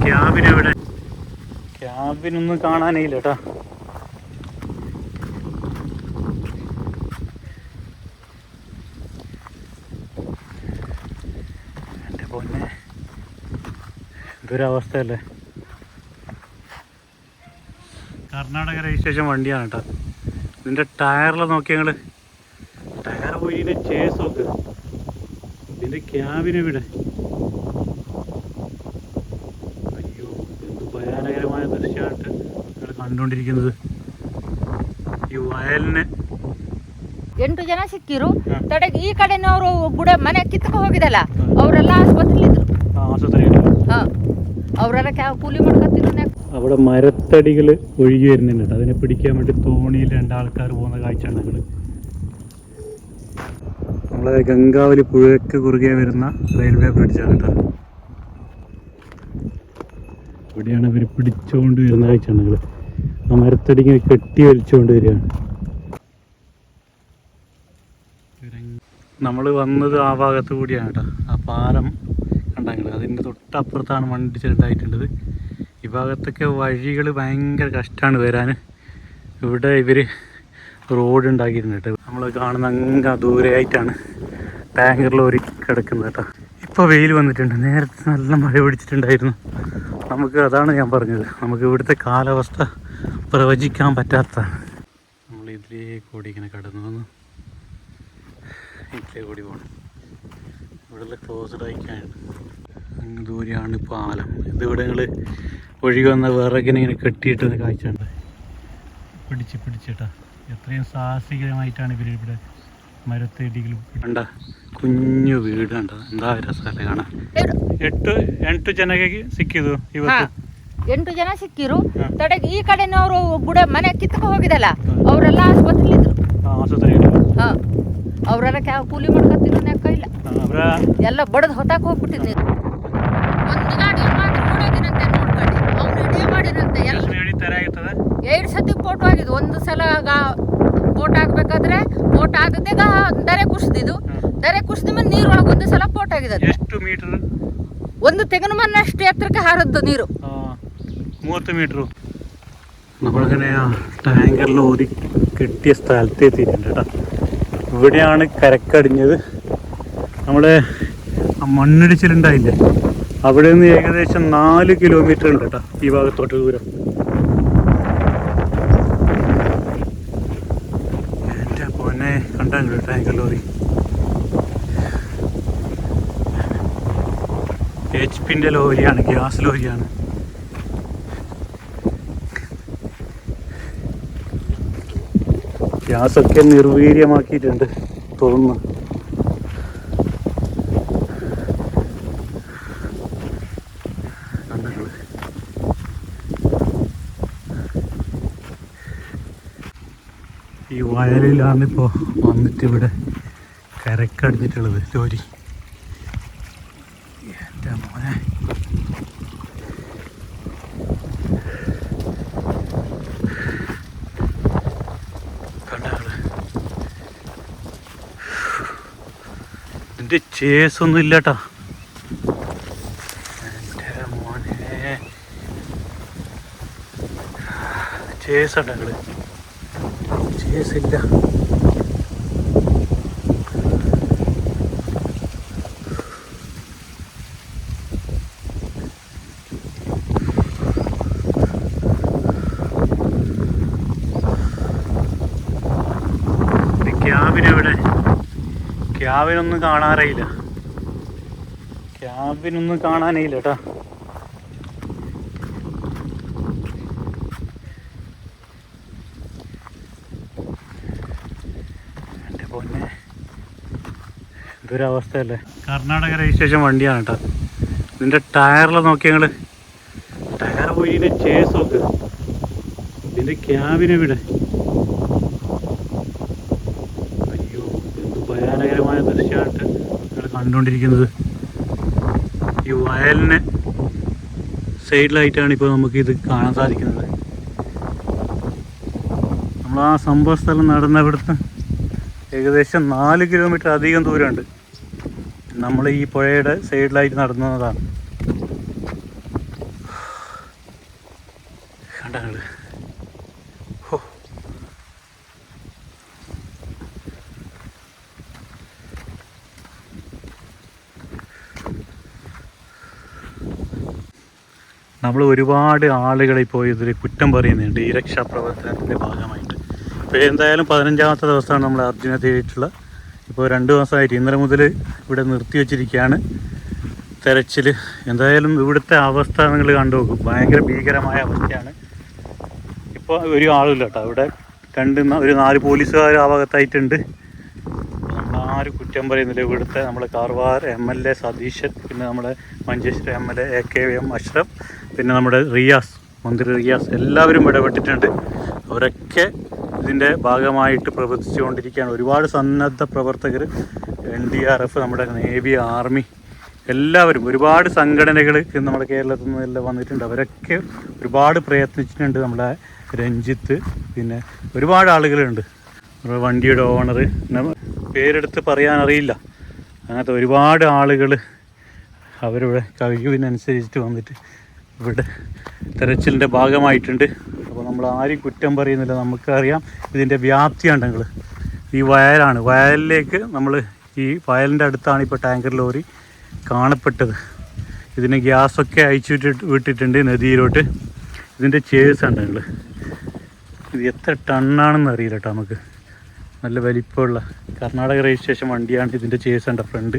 ക്യാബിനെവിടെ? ക്യാബിനൊന്നും കാണാനില്ല കേട്ടോ. എൻ്റെ പൊന്നെ, എന്തൊരവസ്ഥയല്ലേ. കർണാടക രജിസ്ട്രേഷൻ വണ്ടിയാണ് കേട്ടോ. ഇതിൻ്റെ ടയറിൽ നോക്കി ഞങ്ങൾ ടയർ പോയി ഇതിൻ്റെ ചേസ് നോക്ക്. ഇതിൻ്റെ ക്യാബിനെവിടെ? അയ്യോ, എന്ത് ഭയാനകരമായ ദൃശ്യമായിട്ട് ഞങ്ങൾ കണ്ടുകൊണ്ടിരിക്കുന്നത്. ಈ ವಯಲ್ನೆ 8 ಜನ ಸಿಕ್ಕಿರು. ತಡೆಗೆ ಈ ಕಡೆನವರು ಬುಡ ಮನೆ ಕಿತ್ತಕ ಹೋಗಿದಲ್ಲ, ಅವರೆಲ್ಲ ಆಸ್ಪತ್ರೆಲಿದ್ರು. ಅವರೆಲ್ಲ ಕೂಲಿ ಮಾಡ್ಕೊತಿದ್ರು. അവിടെ മരത്തടികൾ ഒഴുകി വരുന്നുണ്ട്. അതിനെ പിടിക്കാൻ വേണ്ടി തോണിയിൽ 2 ആൾക്കാർ പോകുന്ന കാഴ്ചയാണ് ഞങ്ങൾ. നമ്മളെ ഗംഗാവലി പുഴയ്ക്ക് കുറുകെ വരുന്ന റെയിൽവേ ബ്രിഡ്ജാണ് കേട്ടോ. ഇവിടെയാണ് ഇവർ പിടിച്ചുകൊണ്ട് വരുന്ന കാഴ്ചയാണ് ഞങ്ങൾ. ആ മരത്തടിക്ക് കെട്ടി വലിച്ചുകൊണ്ട് വരികയാണ്. നമ്മൾ വന്നത് ആ ഭാഗത്ത് കൂടിയാണ് കേട്ടോ. ആ പാലം കണ്ടങ്ങൾ, അതിൻ്റെ തൊട്ടപ്പുറത്താണ് മണ്ണിടിച്ചിലുണ്ടായിട്ടുള്ളത്. ഈ ഭാഗത്തൊക്കെ വഴികൾ ഭയങ്കര കഷ്ടമാണ് വരാൻ. ഇവിടെ ഇവർ റോഡ് ഉണ്ടാക്കിയിട്ടുണ്ട് കേട്ടോ. നമ്മൾ കാണുന്ന അങ്ങ് ദൂരെയായിട്ടാണ് ടാങ്കർ ലോറി കിടക്കുന്നത് കേട്ടോ. ഇപ്പോൾ വെയിൽ വന്നിട്ടുണ്ട്. നേരത്തെ നല്ല മഴ പിടിച്ചിട്ടുണ്ടായിരുന്നു. നമുക്ക് അതാണ് ഞാൻ പറഞ്ഞത്, നമുക്ക് ഇവിടുത്തെ കാലാവസ്ഥ പ്രവചിക്കാൻ പറ്റാത്തതാണ്. നമ്മൾ ഇതിലേക്ക് കൂടി ഇങ്ങനെ കടന്നു വന്നു, ഇതിലേക്ക് കൂടി പോകണം. ഇവിടെ ക്ലോസ്ഡ് ആയിക്കാണ്. അങ്ങ് ദൂരെയാണ് പാലം. ഇതിവിടെ ഞങ്ങൾ ഒഴുകി വന്ന വിറകിനെ ഇങ്ങനെ കെട്ടിയിട്ടൊന്ന് കാഴ്ചയുണ്ട്. പിടിച്ചിട്ടാ എത്രയും സാഹസികമായിട്ടാണ് ഇവർ ഇവിടെ മരത്തടികൾ കണ്ട. കുഞ്ഞു വീട് കണ്ട, എന്താ രസമല്ലേ കാണാൻ. 8 ಜನಕ್ಕೆ ಸಿಕ್ಕಿದ್ದು ಇವತ್ತು. 8 ಜನ ಸಿಕ್ಕಿರು. ತಡೆಗೆ ಈ ಕಡೆನವರು ಬುಡ ಮನೆ ಕಿತ್ತಕ ಹೋಗಿದಲ್ಲ, ಅವರೆಲ್ಲ ಆಸ್ಪತ್ರೆಲಿದ್ರು. ಅವರೆಲ್ಲ ಕೂಲಿ ಮಾಡ್ಕೊತಿದ್ರು. ನೆಕ್ಕ ಇಲ್ಲ, ಎಲ್ಲ ಬಡದ್ ಹೊತ್ತಾಕ್ ಹೋಗ್ಬಿಟ್ಟಿದ್ನಿ. ಒಂದು ಗಾಡಿ ಮಾತ್ರ ನೋಡೋದಿನಂತೆ, ನೋಡ್ಕೊಂಡು ಅವ್ನು ವಿಡಿಯೋ ಮಾಡಿರಂತೆ. ಎಲ್ಲ 2 ಸತಿ ಫೋಟೋ ಆಗಿದ್ದು. ಒಂದು ಸಲ ಫೋಟೋ ಹಾಕ್ಬೇಕಾದ್ರೆ ಫೋಟೋ ಆಗದೆ ದರೆ ಕುಸಿದಿದ್ದು. ದರೆ ಕುಸಿದ ಮೇಲೆ ನೀರೊಳಗೆ ಒಂದು ಸಲ ಫೋಟೋ ಆಗಿದೆ. ಎಷ್ಟು ಮೀಟರ್? ಒಂದು ತೆಂಗಿನ ಮಣ್ಣಷ್ಟು ಎತ್ತರಕ್ಕೆ ಹಾರದ್ದು ನೀರು. 30 മീറ്റർ. നമ്മളിങ്ങനെ ടാങ്കർ ലോറി കെട്ടിയ സ്ഥലത്ത് എത്തിയിട്ടുണ്ട് കേട്ടോ. ഇവിടെയാണ് കരക്കടിഞ്ഞത്. നമ്മുടെ മണ്ണിടിച്ചിലുണ്ടായില്ലേ, അവിടെ നിന്ന് ഏകദേശം 4 കിലോമീറ്റർ ഉണ്ട് കേട്ടോ ഈ ഭാഗത്തോട്ട് ദൂരം. എൻ്റെ പൊന്നെ, കണ്ടോ ടാങ്കർ ലോറി. HP-ൻ്റെ ലോറിയാണ്, ഗ്യാസ് ലോറിയാണ്. ഗ്യാസൊക്കെ നിർവീര്യമാക്കിയിട്ടുണ്ട് തോന്നുന്നു. ഈ വയലിലാണിപ്പോൾ വന്നിട്ട് ഇവിടെ കരക്കടിഞ്ഞിട്ടുള്ളത് ലോറി. എൻ്റെ മോനെ, ഇതിൻ്റെ ചേസൊന്നും ഇല്ല കേട്ടോ. എൻ്റെ മോനെ, ചേസുണ്ട് ഞങ്ങൾ, ചേസില്ല. ക്യാബിനെവിടെ? ക്യാബിനൊന്നും കാണാറില്ല. ക്യാബിനൊന്നും കാണാനില്ല കേട്ടോ. എൻ്റെ പൊന്നെ, എന്തൊരവസ്ഥയല്ലേ. കർണാടക രജിസ്ട്രേഷൻ വണ്ടിയാണ് കേട്ടോ. ഇതിൻ്റെ ടയറിൽ നോക്കി ഞങ്ങൾ ടയർ പോയി ഇതിൻ്റെ ചേസ് നോക്ക്. ഇതിൻ്റെ ക്യാബിനെവിടെ? അയ്യോ, എന്ത് ഭയാനകരമായ ദൃശ്യമായിട്ട് ഞങ്ങൾ കണ്ടുകൊണ്ടിരിക്കുന്നത്. ഈ വയലിന് സൈഡിലായിട്ടാണ് ഇപ്പോൾ നമുക്കിത് കാണാൻ സാധിക്കുന്നത്. നമ്മൾ ആ സംഭവ സ്ഥലം നടന്ന ഇവിടുത്തെ ഏകദേശം 4 കിലോമീറ്റർ അധികം ദൂരമുണ്ട്. നമ്മൾ ഈ പുഴയുടെ സൈഡിലായിട്ട് നടന്നതാണ്. കണ്ടങ്ങൾ ഹോ നമ്മൾ ഒരുപാട് ആളുകളെ ഇപ്പോൾ ഇതിൽ കുറ്റം പറയുന്നുണ്ട് ഈ രക്ഷാപ്രവർത്തനത്തിൻ്റെ ഭാഗമായിട്ട്. ഇപ്പോൾ എന്തായാലും 15ാമത്തെ ദിവസമാണ് നമ്മൾ അർജുനെ തേടിയിട്ടുള്ളത്. ഇപ്പോൾ 2 ദിവസമായിട്ട് ഇന്നലെ മുതൽ ഇവിടെ നിർത്തി വച്ചിരിക്കുകയാണ് തെരച്ചിൽ. എന്തായാലും ഇവിടുത്തെ അവസ്ഥ നിങ്ങൾ കണ്ടു നോക്കും, ഭയങ്കര ഭീകരമായ അവസ്ഥയാണ്. ഇപ്പോൾ ഒരു ആളുമില്ല കേട്ടോ, ഇവിടെ ഒരു 4 പോലീസുകാർ ആ ഭാഗത്തായിട്ടുണ്ട്. നമ്മളാരും കുറ്റം പറയുന്നില്ല. ഇവിടുത്തെ നമ്മളെ കാർവാർ MLA സതീശൻ, പിന്നെ നമ്മുടെ മഞ്ചേശ്വരം MLA AKM അഷ്റഫ്, പിന്നെ നമ്മുടെ മന്ത്രി റിയാസ് എല്ലാവരും ഇടപെട്ടിട്ടുണ്ട്. അവരൊക്കെ ഇതിൻ്റെ ഭാഗമായിട്ട് പ്രവർത്തിച്ചുകൊണ്ടിരിക്കുകയാണ്. ഒരുപാട് സന്നദ്ധ പ്രവർത്തകർ, NDRF, നമ്മുടെ നേവി, ആർമി, എല്ലാവരും ഒരുപാട് സംഘടനകൾ നമ്മുടെ കേരളത്തിൽ നിന്നെല്ലാം വന്നിട്ടുണ്ട്. അവരൊക്കെ ഒരുപാട് പ്രയത്നിച്ചിട്ടുണ്ട്. നമ്മുടെ രഞ്ജിത്ത്, പിന്നെ ഒരുപാട് ആളുകളുണ്ട്. വണ്ടിയുടെ ഓണർ, പേരെടുത്ത് പറയാനറിയില്ല, അങ്ങനത്തെ ഒരുപാട് ആളുകൾ അവരുടെ കഴിവിനനുസരിച്ചിട്ട് വന്നിട്ട് ഇവിടെ തെരച്ചിലിൻ്റെ ഭാഗമായിട്ടുണ്ട്. അപ്പോൾ നമ്മൾ ആരും കുറ്റം പറയുന്നില്ല. നമുക്കറിയാം ഇതിൻ്റെ വ്യാപ്തി ഉണ്ടെങ്കിൽ. ഈ വയലിലേക്ക് നമ്മൾ ഈ വയലിൻ്റെ അടുത്താണ് ഇപ്പോൾ ടാങ്കർ ലോറി കാണപ്പെട്ടത്. ഇതിന് ഗ്യാസൊക്കെ അയച്ചു വിട്ടിട്ടുണ്ട് നദിയിലോട്ട്. ഇതിൻ്റെ ചേഴ്സ് ഉണ്ടെങ്കിൽ ഇത് എത്ര ടണ്ണാണെന്ന് അറിയില്ല കേട്ടോ നമുക്ക്. നല്ല വലിപ്പമുള്ള കർണാടക രജിസ്ട്രേഷൻ വണ്ടിയാണ്. ഇതിൻ്റെ ചേഴ്സ് ഉണ്ട് ഫ്രണ്ട്.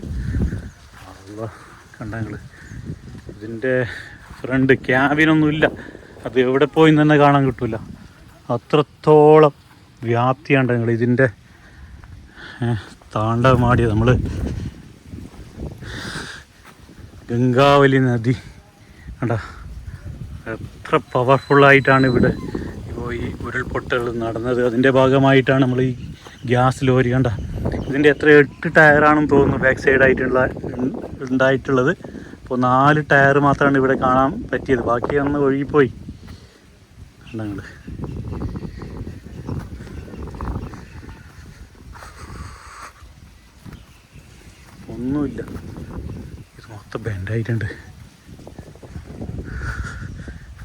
കണ്ടെങ്കിൽ ഇതിൻ്റെ ഫ്രണ്ട് ക്യാബിനൊന്നുമില്ല. അത് എവിടെ പോയി തന്നെ കാണാൻ കിട്ടില്ല. അത്രത്തോളം വ്യാപ്തിയുണ്ടെങ്കിൽ ഇതിൻ്റെ താണ്ഡവമാടിയത്. നമ്മൾ ഗംഗാവലി നദി കണ്ട എത്ര പവർഫുള്ളായിട്ടാണ് ഇവിടെ ഇപ്പോൾ ഈ ഉരുൾപൊട്ടൽ നടന്നത്. അതിൻ്റെ ഭാഗമായിട്ടാണ് നമ്മൾ ഈ ഗ്യാസ് ലോറി കണ്ട. ഇതിൻ്റെ എത്ര 8 ടയറാണെന്ന് തോന്നുന്നു ബാക്ക് സൈഡായിട്ടുള്ള ഉണ്ടായിട്ടുള്ളത്. അപ്പോൾ 4 ടയർ മാത്രമാണ് ഇവിടെ കാണാൻ പറ്റിയത്, ബാക്കിയൊന്ന് ഒഴുകിപ്പോയി. കണ്ടങ്ങൾ ഒന്നുമില്ല, ഇത് മൊത്തം ബെൻഡായിട്ടുണ്ട്.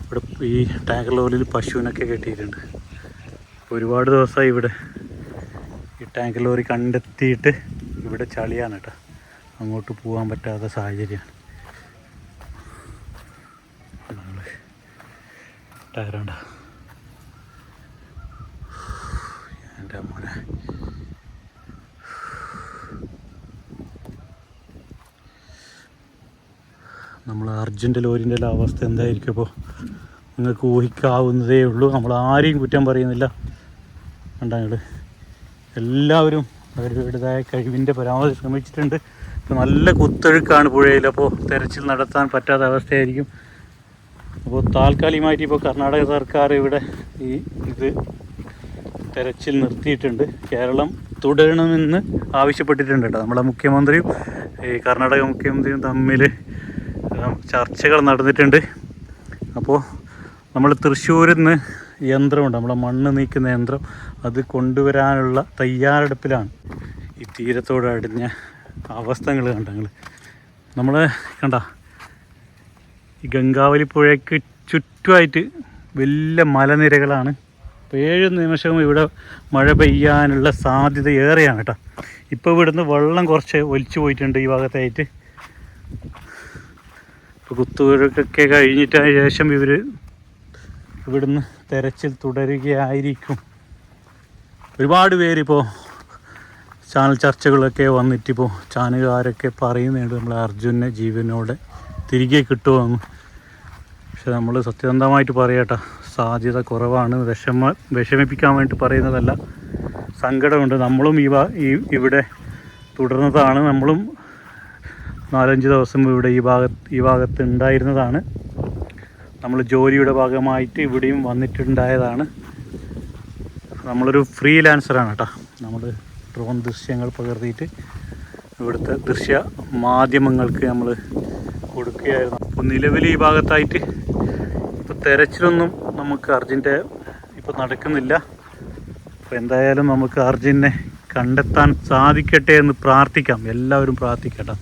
ഇവിടെ ഈ ടാങ്കർ ലോറിയിൽ പശുവിനൊക്കെ കെട്ടിയിട്ടുണ്ട്. ഒരുപാട് ദിവസമായി ഇവിടെ ഈ ടാങ്കർ ലോറി കണ്ടെത്തിയിട്ട്. ഇവിടെ ചളിയാണ് കേട്ടോ, അങ്ങോട്ട് പോകാൻ പറ്റാത്ത സാഹചര്യമാണ്. ടയറുണ്ട എൻ്റെ മോനെ. നമ്മൾ അർജുൻ്റെ ലോറിൻ്റെ അവസ്ഥ എന്തായിരിക്കും ഇപ്പോൾ നിങ്ങൾക്ക് ഊഹിക്കാവുന്നതേ ഉള്ളൂ. നമ്മൾ ആരെയും കുറ്റം പറയുന്നില്ല. കണ്ടങ്ങൾ എല്ലാവരും അവരുടേതായ കഴിവിൻ്റെ പരമാവധി ശ്രമിച്ചിട്ടുണ്ട്. ഇപ്പോൾ നല്ല കുത്തൊഴുക്കാണ് പുഴയിൽ, അപ്പോൾ തെരച്ചിൽ നടത്താൻ പറ്റാത്ത അവസ്ഥയായിരിക്കും. അപ്പോൾ താൽക്കാലികമായിട്ട് ഇപ്പോൾ കർണാടക സർക്കാർ ഇവിടെ ഇത് തെരച്ചിൽ നിർത്തിയിട്ടുണ്ട്. കേരളം തുടരണമെന്ന് ആവശ്യപ്പെട്ടിട്ടുണ്ട് കേട്ടോ. നമ്മളെ മുഖ്യമന്ത്രിയും ഈ കർണാടക മുഖ്യമന്ത്രിയും തമ്മിൽ ചർച്ചകൾ നടന്നിട്ടുണ്ട്. അപ്പോൾ നമ്മൾ തൃശ്ശൂരിൽ നിന്ന് യന്ത്രമുണ്ട്, നമ്മളെ മണ്ണ് നീക്കുന്ന യന്ത്രം, അത് കൊണ്ടുവരാനുള്ള തയ്യാറെടുപ്പിലാണ്. ഈ തീരത്തോട് അടിഞ്ഞ അവസ്ഥകൾ കണ്ടങ്ങൾ നമ്മൾ കണ്ട. ഈ ഗംഗാവലി പുഴയ്ക്ക് ചുറ്റുമായിട്ട് വലിയ മലനിരകളാണ്. ഇപ്പോൾ 7 നിമിഷവും ഇവിടെ മഴ പെയ്യാനുള്ള സാധ്യത ഏറെയാണ് കേട്ടോ. ഇപ്പോൾ ഇവിടുന്ന് വെള്ളം കുറച്ച് ഒലിച്ചു പോയിട്ടുണ്ട് ഈ ഭാഗത്തായിട്ട്. ഇപ്പോൾ കുത്തുപുഴക്കൊക്കെ കഴിഞ്ഞിട്ടതിന് ശേഷം ഇവർ ഇവിടുന്ന് തെരച്ചിൽ തുടരുകയായിരിക്കും. ഒരുപാട് പേരിപ്പോൾ ചാനൽ ചർച്ചകളൊക്കെ വന്നിട്ടിപ്പോൾ ചാനലുകാരൊക്കെ പറയുന്നുണ്ട് നമ്മൾ അർജുനെ ജീവനോടെ തിരികെ കിട്ടുമെന്ന്. പക്ഷെ നമ്മൾ സത്യസന്ധമായിട്ട് പറയട്ടെ, സാധ്യത കുറവാണ്. വിഷമിപ്പിക്കാൻ വേണ്ടി പറയുന്നതല്ല, സങ്കടമുണ്ട്. നമ്മളും ഇവിടെ തുടർന്നതാണ്. നമ്മളും 4-5 ദിവസം ഇവിടെ ഈ ഭാഗത്ത് ഉണ്ടായിരുന്നതാണ്. നമ്മൾ ജോലിയുടെ ഭാഗമായിട്ട് ഇവിടെയും വന്നിട്ടുണ്ടായതാണ്. നമ്മളൊരു ഫ്രീലാൻസറാണ് കേട്ടോ. നമ്മൾ ഡ്രോൺ ദൃശ്യങ്ങൾ പകർത്തിയിട്ട് ഇവിടുത്തെ ദൃശ്യ മാധ്യമങ്ങൾക്ക് നമ്മൾ കൊടുക്കുകയായിരുന്നു. അപ്പോൾ നിലവിൽ ഈ ഭാഗത്തായിട്ട് ഇപ്പോൾ തെരച്ചിലൊന്നും നമുക്ക് അർജുൻ്റെ ഇപ്പോൾ നടക്കുന്നില്ല. അപ്പോൾ എന്തായാലും നമുക്ക് അർജുനെ കണ്ടെത്താൻ സാധിക്കട്ടെ എന്ന് പ്രാർത്ഥിക്കാം. എല്ലാവരും പ്രാർത്ഥിക്കട്ടെ.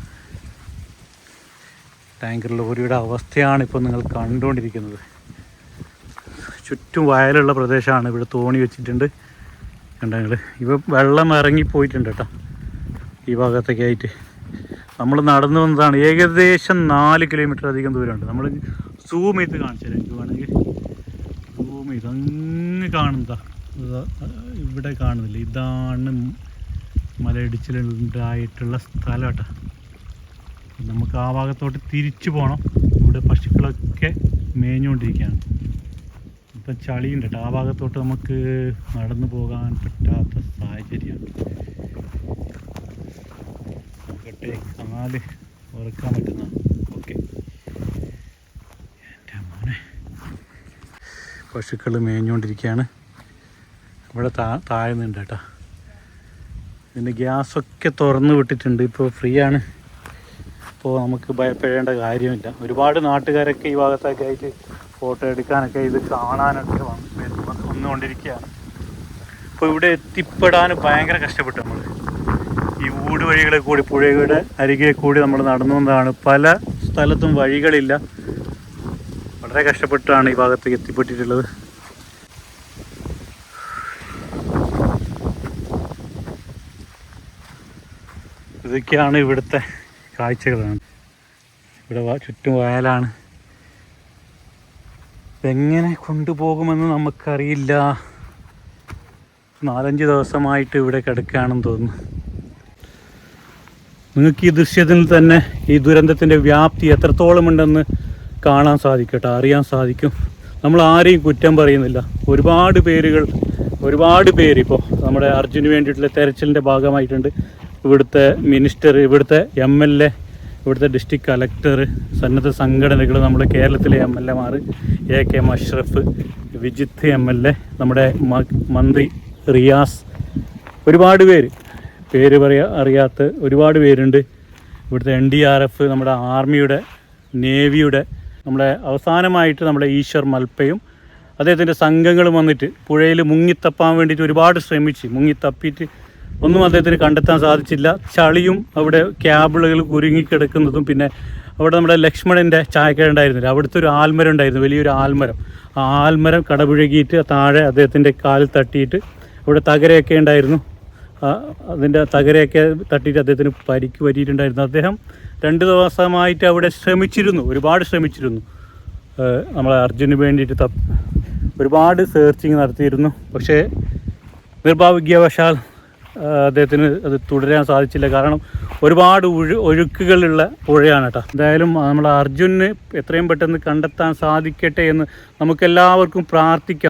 ടാങ്കർ ലോറിയുടെ അവസ്ഥയാണ് ഇപ്പോൾ നിങ്ങൾ കണ്ടുകൊണ്ടിരിക്കുന്നത്. ചുറ്റും വയലുള്ള പ്രദേശമാണ്. ഇവിടെ തോണി വെച്ചിട്ടുണ്ട് കണ്ടങ്ങൾ. ഇപ്പം വെള്ളം ഇറങ്ങിപ്പോയിട്ടുണ്ട് കേട്ടോ ഈ ഭാഗത്തൊക്കെ ആയിട്ട്. നമ്മൾ നടന്നു വന്നതാണ്. ഏകദേശം 4 കിലോമീറ്റർ അധികം ദൂരമുണ്ട്. നമ്മൾ സൂം ചെയ്ത് കാണിച്ചു തരാം. എനിക്ക് വേണമെങ്കിൽ സൂം ചെയ്ത് അങ്ങ് കാണുന്നതാ. ഇവിടെ കാണുന്നില്ല. ഇതാണ് മലയിടിച്ചിലുണ്ടായിട്ടുള്ള സ്ഥലം കേട്ടോ. നമുക്ക് ആ ഭാഗത്തോട്ട് തിരിച്ചു പോകണം. ഇവിടെ പശുക്കളൊക്കെ മേഞ്ഞുകൊണ്ടിരിക്കുകയാണ്. ഇപ്പം ചളിയുണ്ട് കേട്ടോ. ആ ഭാഗത്തോട്ട് നമുക്ക് നടന്നു പോകാൻ പറ്റാത്ത സാഹചര്യമാണ്. നോക്കട്ടെ, കാല് ഉറക്കാൻ പറ്റുന്ന. ഓക്കെ, എൻ്റെ മോനെ പശുക്കൾ മേഞ്ഞുകൊണ്ടിരിക്കുകയാണ്. ഇവിടെ താഴ്ന്നുണ്ട് കേട്ടോ. ഇതിൻ്റെ ഗ്യാസൊക്കെ തുറന്ന് വിട്ടിട്ടുണ്ട്. ഇപ്പോൾ ഫ്രീ ആണ്. അപ്പോൾ നമുക്ക് ഭയപ്പെടേണ്ട കാര്യമില്ല. ഒരുപാട് നാട്ടുകാരൊക്കെ ഈ ഭാഗത്തൊക്കെ ആയിട്ട് ഫോട്ടോ എടുക്കാനൊക്കെ ഇത് കാണാനൊക്കെ വന്നുകൊണ്ടിരിക്കുകയാണ്. അപ്പോൾ ഇവിടെ എത്തിപ്പെടാൻ ഭയങ്കര കഷ്ടപ്പെട്ടു. നമ്മൾ ഈ ഊട് വഴികളെ കൂടി പുഴയുടെ അരികെ കൂടി നമ്മൾ നടന്നു വന്നതാണ്. പല സ്ഥലത്തും വഴികളില്ല. വളരെ കഷ്ടപ്പെട്ടാണ് ഈ ഭാഗത്തേക്ക് എത്തിപ്പെട്ടിട്ടുള്ളത്. ഇതൊക്കെയാണ് ഇവിടുത്തെ കാഴ്ചകളാണ്. ഇവിടെ ചുറ്റും വയലാണ്. ഇതെങ്ങനെ കൊണ്ടുപോകുമെന്ന് നമുക്കറിയില്ല. 4-5 ദിവസമായിട്ട് ഇവിടെ കിടക്കുകയാണെന്ന് തോന്നുന്നു. നിങ്ങൾക്ക് ഈ ദൃശ്യത്തിൽ തന്നെ ഈ ദുരന്തത്തിൻ്റെ വ്യാപ്തി എത്രത്തോളം ഉണ്ടെന്ന് കാണാൻ സാധിക്കും കേട്ടോ, അറിയാൻ സാധിക്കും. നമ്മൾ ആരെയും കുറ്റം പറയുന്നില്ല. ഒരുപാട് പേര് ഇപ്പോൾ നമ്മുടെ അർജുന് വേണ്ടിയിട്ടുള്ള തെരച്ചിലിൻ്റെ ഭാഗമായിട്ടുണ്ട്. ഇവിടുത്തെ മിനിസ്റ്റർ, ഇവിടുത്തെ MLA, ഇവിടുത്തെ ഡിസ്ട്രിക്ട് കളക്ടർ, സന്നദ്ധ സംഘടനകൾ, നമ്മുടെ കേരളത്തിലെ MLA Mar, AK Musharaf, Vijith MLA, നമ്മുടെ മന്ത്രി റിയാസ്, ഒരുപാട് പേര് അറിയാത്ത ഒരുപാട് പേരുണ്ട്. ഇവിടുത്തെ NDRF, നമ്മുടെ ആർമിയുടെ, നേവിയുടെ, നമ്മുടെ അവസാനമായിട്ട് നമ്മുടെ ഈശ്വർ മൽപ്പയും അദ്ദേഹത്തിൻ്റെ സംഘങ്ങളും വന്നിട്ട് പുഴയിൽ മുങ്ങിത്തപ്പാൻ വേണ്ടിയിട്ട് ഒരുപാട് ശ്രമിച്ച് മുങ്ങിത്തപ്പിയിട്ട് ഒന്നും അദ്ദേഹത്തിന് കണ്ടെത്താൻ സാധിച്ചില്ല. ചളിയും അവിടെ ക്യാബിളുകൾ കുരുങ്ങിക്കിടക്കുന്നതും, പിന്നെ അവിടെ നമ്മുടെ ലക്ഷ്മണൻ്റെ ചായക്കട ഉണ്ടായിരുന്നില്ല, അവിടുത്തെ ഒരു ആൽമരം ഉണ്ടായിരുന്നു, വലിയൊരു ആൽമരം. ആ ആൽമരം കടപുഴകിയിട്ട് താഴെ അദ്ദേഹത്തിൻ്റെ കാലിൽ തട്ടിയിട്ട് ഇവിടെ തകരയൊക്കെ ഉണ്ടായിരുന്നു. അതിൻ്റെ തകരയൊക്കെ തട്ടിയിട്ട് അദ്ദേഹത്തിന് പരിക്ക് പറ്റിയിട്ടുണ്ടായിരുന്നു. അദ്ദേഹം 2 ദിവസമായിട്ട് അവിടെ ഒരുപാട് ശ്രമിച്ചിരുന്നു. നമ്മളെ അർജുന് വേണ്ടിയിട്ട് ഒരുപാട് സെർച്ചിങ് നടത്തിയിരുന്നു. പക്ഷേ നിർഭാഗ്യവശാൽ അദ്ദേഹത്തിന് അത് തുടരാൻ സാധിച്ചില്ല. കാരണം ഒരുപാട് ഒഴുക്കുകളുള്ള പുഴയാണ് കേട്ടോ. എന്തായാലും നമ്മൾ അർജുന് എത്രയും പെട്ടെന്ന് കണ്ടെത്താൻ സാധിക്കട്ടെ എന്ന് നമുക്കെല്ലാവർക്കും പ്രാർത്ഥിക്കാം.